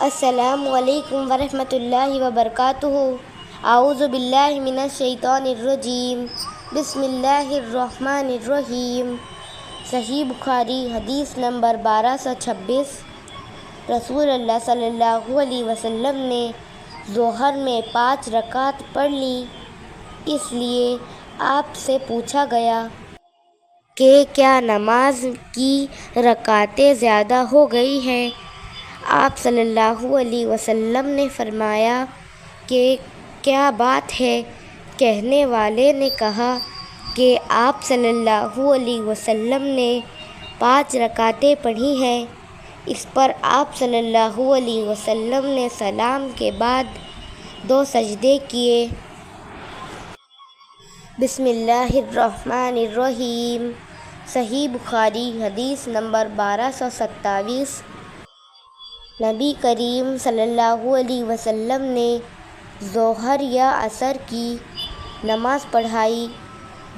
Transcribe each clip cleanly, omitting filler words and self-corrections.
السلام علیکم ورحمۃ اللہ وبرکاتہ۔ اعوذ باللہ من الشیطان الرجیم، بسم اللہ الرحمن الرحیم۔ صحیح بخاری حدیث نمبر 1226۔ رسول اللہ صلی اللہ علیہ وسلم نے ظہر میں 5 رکعت پڑھ لی، اس لیے آپ سے پوچھا گیا کہ کیا نماز کی رکعتیں زیادہ ہو گئی ہیں؟ آپ صلی اللہ علیہ وسلم نے فرمایا کہ کیا بات ہے؟ کہنے والے نے کہا کہ آپ صلی اللہ علیہ وسلم نے 5 رکعتیں پڑھی ہیں۔ اس پر آپ صلی اللہ علیہ وسلم نے سلام کے بعد 2 سجدے کیے۔ بسم اللہ الرحمن الرحیم۔ صحیح بخاری حدیث نمبر 1227۔ نبی کریم صلی اللہ علیہ وسلم نے ظہر یا عصر کی نماز پڑھائی۔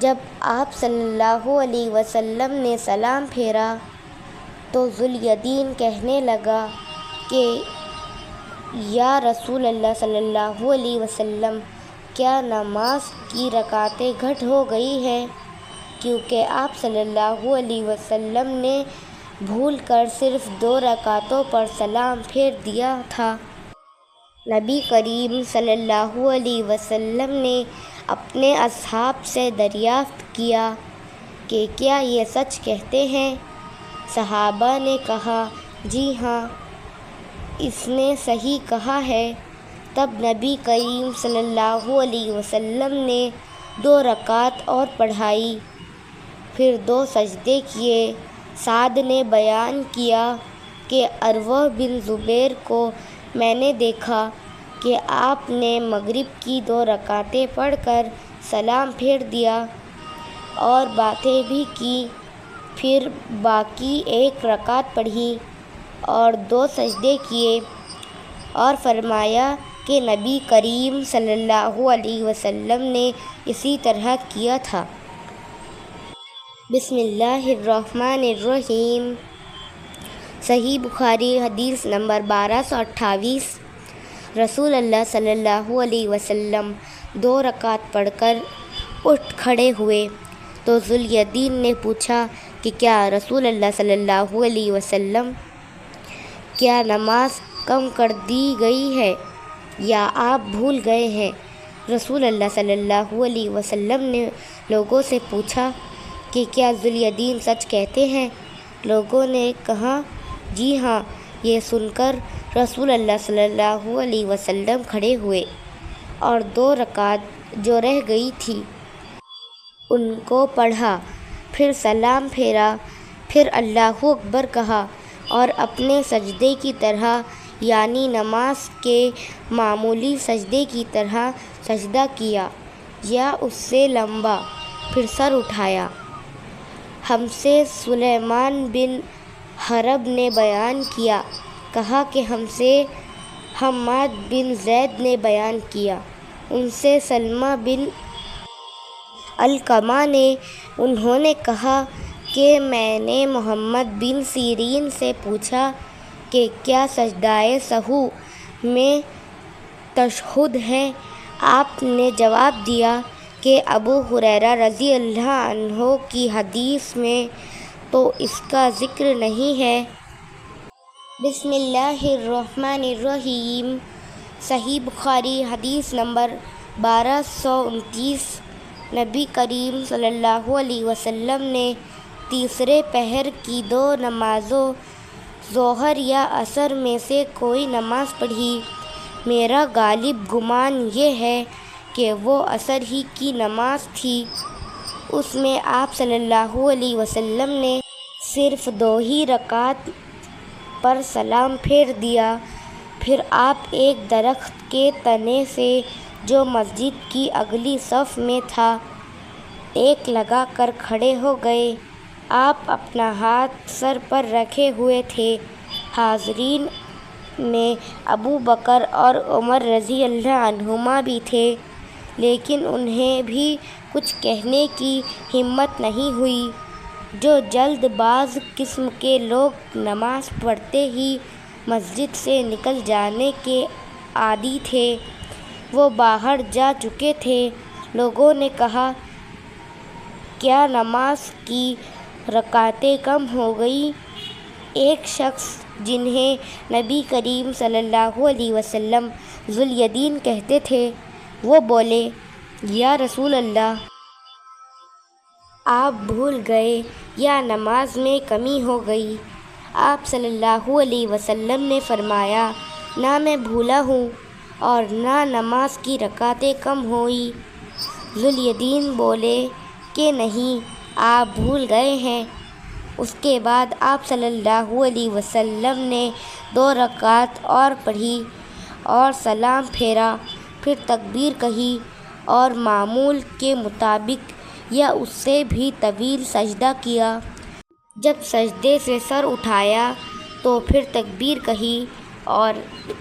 جب آپ صلی اللہ علیہ وسلم نے سلام پھیرا تو ذوالیدین کہنے لگا کہ یا رسول اللہ صلی اللہ علیہ وسلم، کیا نماز کی رکعتیں گھٹ ہو گئی ہیں؟ کیونکہ آپ صلی اللہ علیہ وسلم نے بھول کر صرف 2 رکعتوں پر سلام پھیر دیا تھا۔ نبی کریم صلی اللہ علیہ وسلم نے اپنے اصحاب سے دریافت کیا کہ کیا یہ سچ کہتے ہیں؟ صحابہ نے کہا جی ہاں، اس نے صحیح کہا ہے۔ تب نبی کریم صلی اللہ علیہ وسلم نے 2 رکعت اور پڑھائی، پھر 2 سجدے کیے۔ سعد نے بیان کیا کہ عروہ بن زبیر کو میں نے دیکھا کہ آپ نے مغرب کی 2 رکعتیں پڑھ کر سلام پھیر دیا اور باتیں بھی کی، پھر باقی 1 رکعت پڑھی اور 2 سجدے کیے، اور فرمایا کہ نبی کریم صلی اللہ علیہ وسلم نے اسی طرح کیا تھا۔ بسم اللہ الرحمن الرحیم۔ صحیح بخاری حدیث نمبر 1228۔ رسول اللہ صلی اللہ علیہ وسلم 2 رکعت پڑھ کر اٹھ کھڑے ہوئے تو ذوالیدین نے پوچھا کہ کیا رسول اللہ صلی اللہ علیہ وسلم، کیا نماز کم کر دی گئی ہے یا آپ بھول گئے ہیں؟ رسول اللہ صلی اللہ علیہ وسلم نے لوگوں سے پوچھا کہ کیا ذوالیدین سچ کہتے ہیں؟ لوگوں نے کہا جی ہاں۔ یہ سن کر رسول اللہ صلی اللہ علیہ وسلم کھڑے ہوئے اور 2 رکعت جو رہ گئی تھی ان کو پڑھا، پھر سلام پھیرا، پھر اللہ اکبر کہا اور اپنے سجدے کی طرح یعنی نماز کے معمولی سجدے کی طرح سجدہ کیا یا اس سے لمبا، پھر سر اٹھایا۔ ہم سے سلیمان بن حرب نے بیان کیا، کہا کہ ہم سے حماد بن زید نے بیان کیا، ان سے سلمہ بن علقمہ نے، انہوں نے کہا کہ میں نے محمد بن سیرین سے پوچھا کہ کیا سجدۂ سہو میں تشہد ہے؟ آپ نے جواب دیا کہ ابو ہریرہ رضی اللہ عنہ کی حدیث میں تو اس کا ذکر نہیں ہے۔ بسم اللہ الرحمن الرحیم۔ صحیح بخاری حدیث نمبر 1229۔ نبی کریم صلی اللہ علیہ وسلم نے تیسرے پہر کی 2 نمازوں ظہر یا عصر میں سے کوئی نماز پڑھی۔ میرا غالب گمان یہ ہے کہ وہ عصر ہی کی نماز تھی۔ اس میں آپ صلی اللہ علیہ وسلم نے صرف 2 ہی رکعت پر سلام پھیر دیا، پھر آپ ایک درخت کے تنے سے جو مسجد کی اگلی صف میں تھا ایک لگا کر کھڑے ہو گئے۔ آپ اپنا ہاتھ سر پر رکھے ہوئے تھے۔ حاضرین میں ابو بکر اور عمر رضی اللہ عنہما بھی تھے، لیکن انہیں بھی کچھ کہنے کی ہمت نہیں ہوئی۔ جو جلد باز قسم کے لوگ نماز پڑھتے ہی مسجد سے نکل جانے کے عادی تھے۔ وہ باہر جا چکے تھے۔ لوگوں نے کہا، کیا نماز کی رکعتیں کم ہو گئیں؟ ایک شخص جنہیں نبی کریم صلی اللہ علیہ وسلم ذوالیدین کہتے تھے، وہ بولے، یا رسول اللہ، آپ بھول گئے یا نماز میں کمی ہو گئی؟ آپ صلی اللہ علیہ وسلم نے فرمایا، نہ میں بھولا ہوں اور نہ نماز کی رکعتیں کم ہوئیں۔ ذوالیدین بولے کہ نہیں، آپ بھول گئے ہیں۔ اس کے بعد آپ صلی اللہ علیہ وسلم نے 2 رکعت اور پڑھی اور سلام پھیرا، پھر تکبیر کہی اور معمول کے مطابق یا اس سے بھی طویل سجدہ کیا۔ جب سجدے سے سر اٹھایا تو پھر تکبیر کہی اور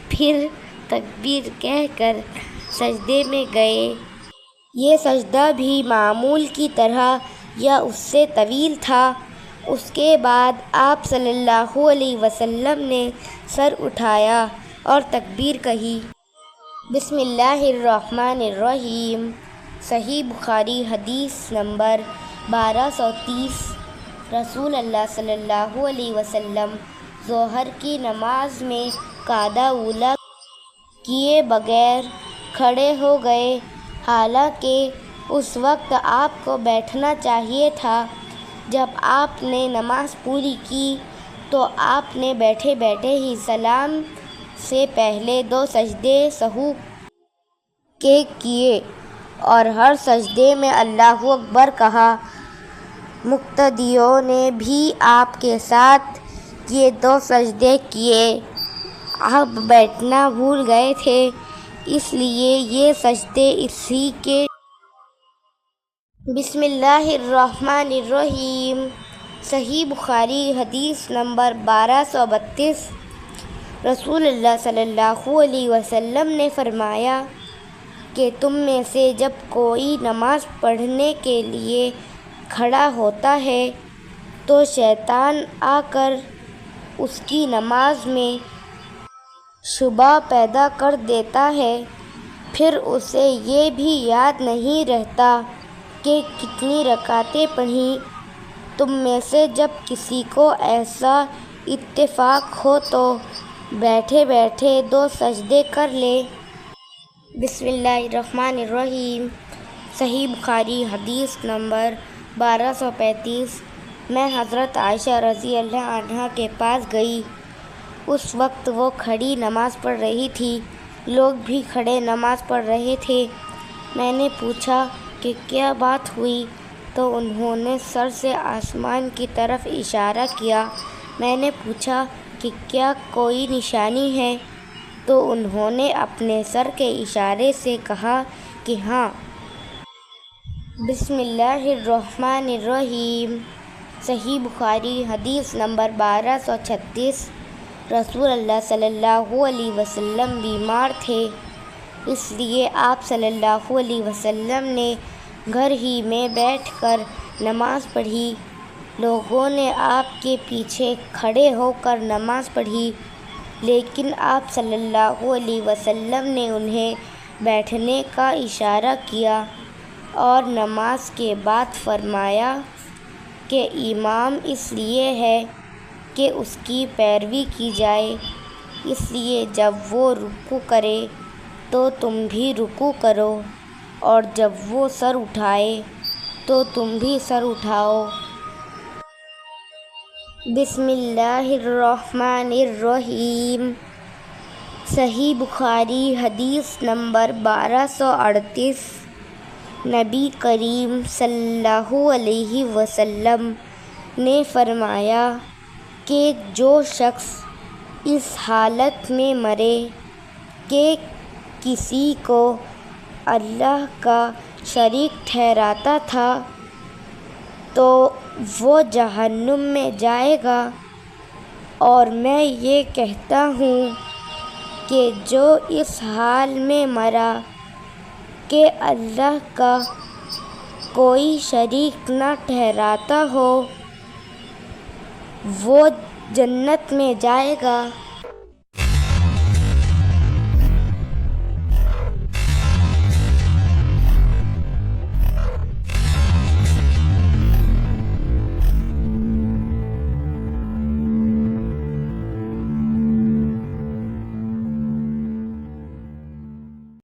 پھر تکبیر کہہ کر سجدے میں گئے۔ یہ سجدہ بھی معمول کی طرح یا اس سے طویل تھا۔ اس کے بعد آپ صلی اللہ علیہ وسلم نے سر اٹھایا اور تکبیر کہی۔ بسم اللہ الرحمن الرحیم۔ صحیح بخاری حدیث نمبر 1230۔ رسول اللہ صلی اللہ علیہ وسلم ظہر کی نماز میں قعدہ اولیٰ کیے بغیر کھڑے ہو گئے، حالانکہ اس وقت آپ کو بیٹھنا چاہیے تھا۔ جب آپ نے نماز پوری کی تو آپ نے بیٹھے بیٹھے ہی سلام سے پہلے 2 سجدے سہو کے کیے اور ہر سجدے میں اللہ اکبر کہا۔ مقتدیوں نے بھی آپ کے ساتھ یہ 2 سجدے کیے۔ آپ بیٹھنا بھول گئے تھے، اس لیے یہ سجدے اسی کے۔ بسم اللہ الرحمن الرحیم۔ صحیح بخاری حدیث نمبر 1232۔ رسول اللہ صلی اللہ علیہ وسلم نے فرمایا کہ تم میں سے جب کوئی نماز پڑھنے کے لیے کھڑا ہوتا ہے تو شیطان آ کر اس کی نماز میں شبہ پیدا کر دیتا ہے، پھر اسے یہ بھی یاد نہیں رہتا کہ کتنی رکعتیں پڑھیں۔ تم میں سے جب کسی کو ایسا اتفاق ہو تو بیٹھے بیٹھے 2 سجدے کر لے۔ بسم اللہ الرحمن الرحیم۔ صحیح بخاری حدیث نمبر 1235۔ میں حضرت عائشہ رضی اللہ عنہا کے پاس گئی۔ اس وقت وہ کھڑی نماز پڑھ رہی تھی، لوگ بھی کھڑے نماز پڑھ رہے تھے۔ میں نے پوچھا کہ کیا بات ہوئی، تو انہوں نے سر سے آسمان کی طرف اشارہ کیا۔ میں نے پوچھا کہ کیا کوئی نشانی ہے، تو انہوں نے اپنے سر کے اشارے سے کہا کہ ہاں۔ بسم اللہ الرحمن الرحیم۔ صحیح بخاری حدیث نمبر 1236۔ رسول اللہ صلی اللہ علیہ وسلم بیمار تھے، اس لیے آپ صلی اللہ علیہ وسلم نے گھر ہی میں بیٹھ کر نماز پڑھی۔ لوگوں نے آپ کے پیچھے کھڑے ہو کر نماز پڑھی، لیکن آپ صلی اللہ علیہ وسلم نے انہیں بیٹھنے کا اشارہ کیا اور نماز کے بعد فرمایا کہ امام اس لیے ہے کہ اس کی پیروی کی جائے، اس لیے جب وہ رکوع کرے تو تم بھی رکوع کرو، اور جب وہ سر اٹھائے تو تم بھی سر اٹھاؤ۔ بسم اللہ الرحمن الرحیم۔ صحیح بخاری حدیث نمبر 1238۔ نبی کریم صلی اللہ علیہ وسلم نے فرمایا کہ جو شخص اس حالت میں مرے کہ کسی کو اللہ کا شریک ٹھہراتا تھا تو وہ جہنم میں جائے گا، اور میں یہ کہتا ہوں کہ جو اس حال میں مرا کہ اللہ کا کوئی شریک نہ ٹھہراتا ہو، وہ جنت میں جائے گا۔